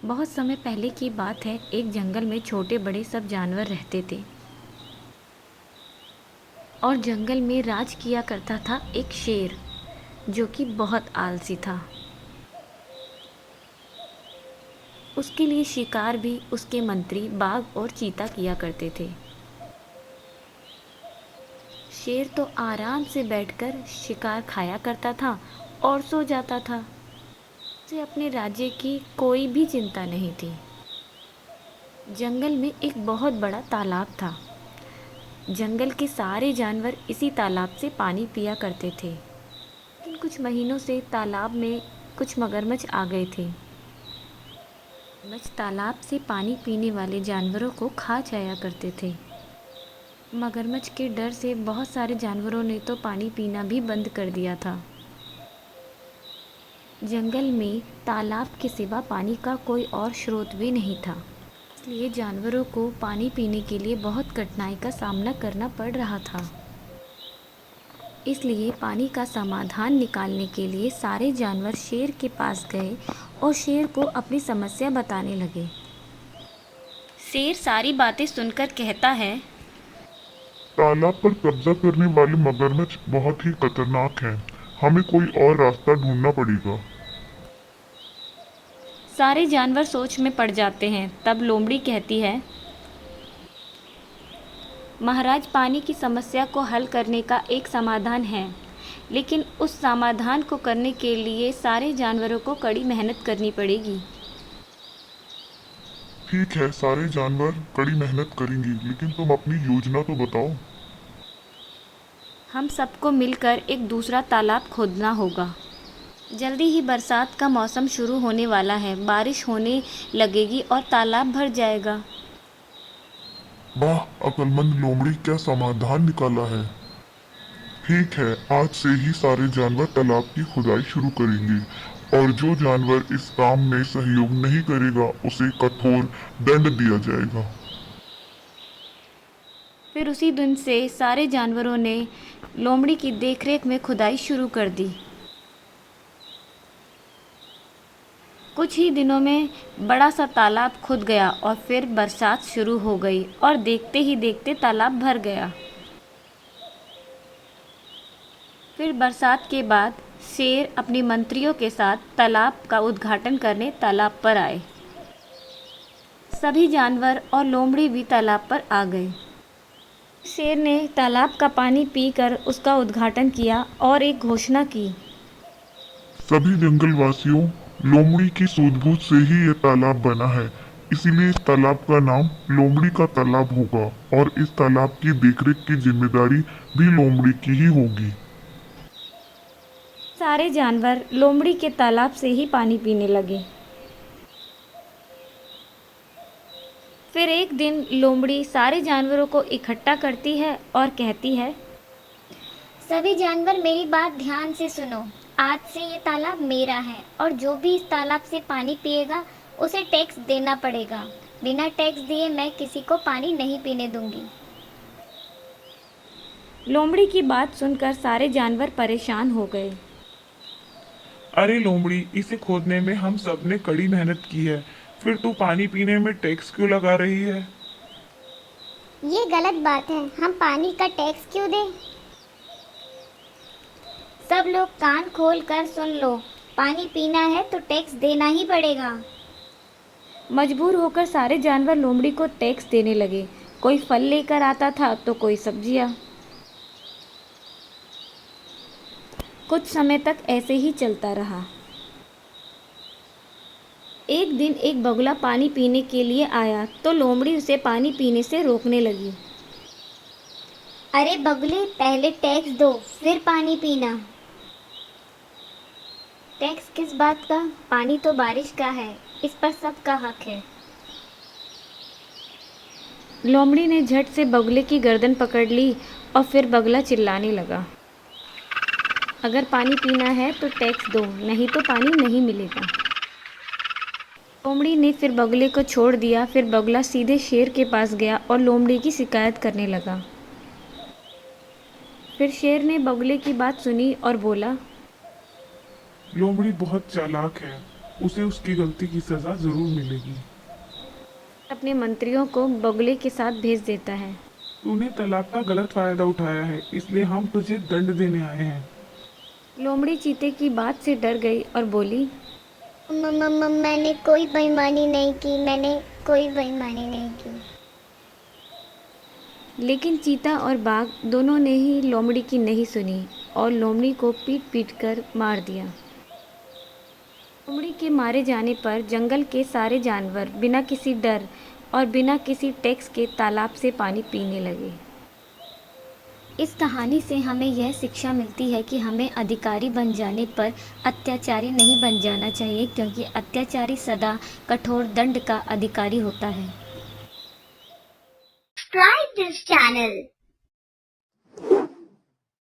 बहुत समय पहले की बात है। एक जंगल में छोटे बड़े सब जानवर रहते थे और जंगल में राज किया करता था एक शेर जो कि बहुत आलसी था। उसके लिए शिकार भी उसके मंत्री बाघ और चीता किया करते थे। शेर तो आराम से बैठकर शिकार खाया करता था और सो जाता था। उसे अपने राज्य की कोई भी चिंता नहीं थी। जंगल में एक बहुत बड़ा तालाब था। जंगल के सारे जानवर इसी तालाब से पानी पिया करते थे। लेकिन कुछ महीनों से तालाब में कुछ मगरमच्छ आ गए थे। मगरमच्छ तालाब से पानी पीने वाले जानवरों को खा जाया करते थे। मगरमच्छ के डर से बहुत सारे जानवरों ने तो पानी पीना भी बंद कर दिया था। जंगल में तालाब के सिवा पानी का कोई और स्रोत भी नहीं था। इसलिए जानवरों को पानी पीने के लिए बहुत कठिनाई का सामना करना पड़ रहा था। इसलिए पानी का समाधान निकालने के लिए सारे जानवर शेर के पास गए और शेर को अपनी समस्या बताने लगे। शेर सारी बातें सुनकर कहता है, तालाब पर कब्जा करने वाले मगरमच्छ बहुत ही खतरनाक हैं। हमें कोई और रास्ता ढूंढना पड़ेगा। सारे जानवर सोच में पड़ जाते हैं। तब लोमड़ी कहती है, महाराज, पानी की समस्या को हल करने का एक समाधान है, लेकिन उस समाधान को करने के लिए सारे जानवरों को कड़ी मेहनत करनी पड़ेगी। ठीक है, सारे जानवर कड़ी मेहनत करेंगे, लेकिन तुम अपनी योजना तो बताओ। हम सबको मिलकर एक दूसरा तालाब खोदना होगा। जल्दी ही बरसात का मौसम शुरू होने वाला है। बारिश होने लगेगी और तालाब भर जाएगा। वाह, अक्लमंद लोमड़ी, क्या समाधान निकाला है। ठीक है, आज से ही सारे जानवर तालाब की खुदाई शुरू करेंगे और जो जानवर इस काम में सहयोग नहीं करेगा उसे कठोर दंड दिया जाएगा। फिर उसी दिन से सारे जानवरों ने लोमड़ी की देखरेख में खुदाई शुरू कर दी। कुछ ही दिनों में बड़ा सा तालाब खुद गया और फिर बरसात शुरू हो गई और देखते ही देखते तालाब भर गया। फिर बरसात के बाद शेर अपने मंत्रियों के साथ तालाब का उद्घाटन करने तालाब पर आए। सभी जानवर और लोमड़ी भी तालाब पर आ गए। शेर ने तालाब का पानी पीकर उसका उद्घाटन किया और एक घोषणा की। सभी जंगलवासियों, लोमड़ी की सूझबूझ से ही यह तालाब बना है, इसीलिए इस तालाब का नाम लोमड़ी का तालाब होगा और इस तालाब की देखरेख की जिम्मेदारी भी लोमड़ी की ही होगी। सारे जानवर लोमड़ी के तालाब से ही पानी पीने लगे। फिर एक दिन लोमड़ी सारे जानवरों को इकट्ठा करती है और कहती है, सभी जानवर मेरी बात ध्यान से सुनो। आज से ये तालाब मेरा है और जो भी इस तालाब से पानी पिएगा उसे टैक्स देना पड़ेगा। बिना टैक्स दिए मैं किसी को पानी नहीं पीने दूंगी। लोमड़ी की बात सुनकर सारे जानवर परेशान हो गए। अरे लोमड़ी, इसे खोदने में हम सब ने कड़ी मेहनत की है, फिर तू पानी पीने में टैक्स क्यों लगा रही है। ये गलत बात है, हम पानी का टैक्स क्यों दें? सब लोग कान खोल कर सुन लो, पानी पीना है तो टैक्स देना ही पड़ेगा। मजबूर होकर सारे जानवर लोमड़ी को टैक्स देने लगे। कोई फल लेकर आता था तो कोई सब्जियां। कुछ समय तक ऐसे ही चलता रहा। एक दिन एक बगुला पानी पीने के लिए आया तो लोमड़ी उसे पानी पीने से रोकने लगी। अरे बगुले, पहले टैक्स दो फिर पानी पीना। टैक्स किस बात का? पानी तो बारिश का है, इस पर सबका हक है। लोमड़ी ने झट से बगुले की गर्दन पकड़ ली और फिर बगुला चिल्लाने लगा, अगर पानी पीना है तो टैक्स दो, नहीं तो पानी नहीं मिलेगा। लोमड़ी ने फिर बगुले को छोड़ दिया। फिर बगुला सीधे शेर के पास गया और लोमड़ी की शिकायत करने लगा। फिर शेर ने बगुले की बात सुनी और बोला, लोमड़ी बहुत चालाक है, उसे उसकी गलती की सजा जरूर मिलेगी। अपने मंत्रियों को बगुले के साथ भेज देता है। तूने तालाब का गलत फायदा उठाया है, इसलिए हम तुझे दंड देने आए हैं। लोमड़ी चीते की बात से डर गई और बोली, मैंने कोई बेईमानी नहीं की, मैंने कोई बेईमानी नहीं की। लेकिन चीता और बाघ दोनों ने ही लोमड़ी की नहीं सुनी और लोमड़ी को पीट पीट कर मार दिया। लोमड़ी के मारे जाने पर जंगल के सारे जानवर बिना किसी डर और बिना किसी टैक्स के तालाब से पानी पीने लगे। इस कहानी से हमें यह शिक्षा मिलती है कि हमें अधिकारी बन जाने पर अत्याचारी नहीं बन जाना चाहिए, क्योंकि अत्याचारी सदा कठोर दंड का अधिकारी होता है। Subscribe this channel.